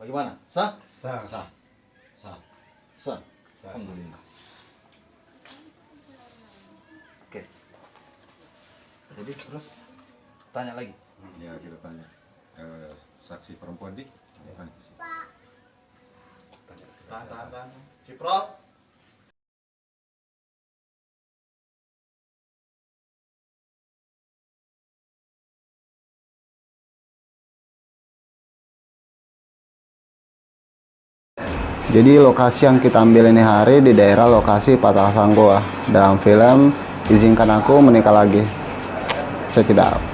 Bagaimana? Sah? Sah. Sah. Sah. Sah. Sah. Alhamdulillah. Oke. Jadi terus tanya lagi. Ya kita tanya saksi perempuan di. Tanya ke sini. Tahan. Ciprot. Jadi lokasi yang kita ambil ini hari di daerah lokasi Patasanggoa dalam film Izinkan Aku Menikah Lagi. Check it out.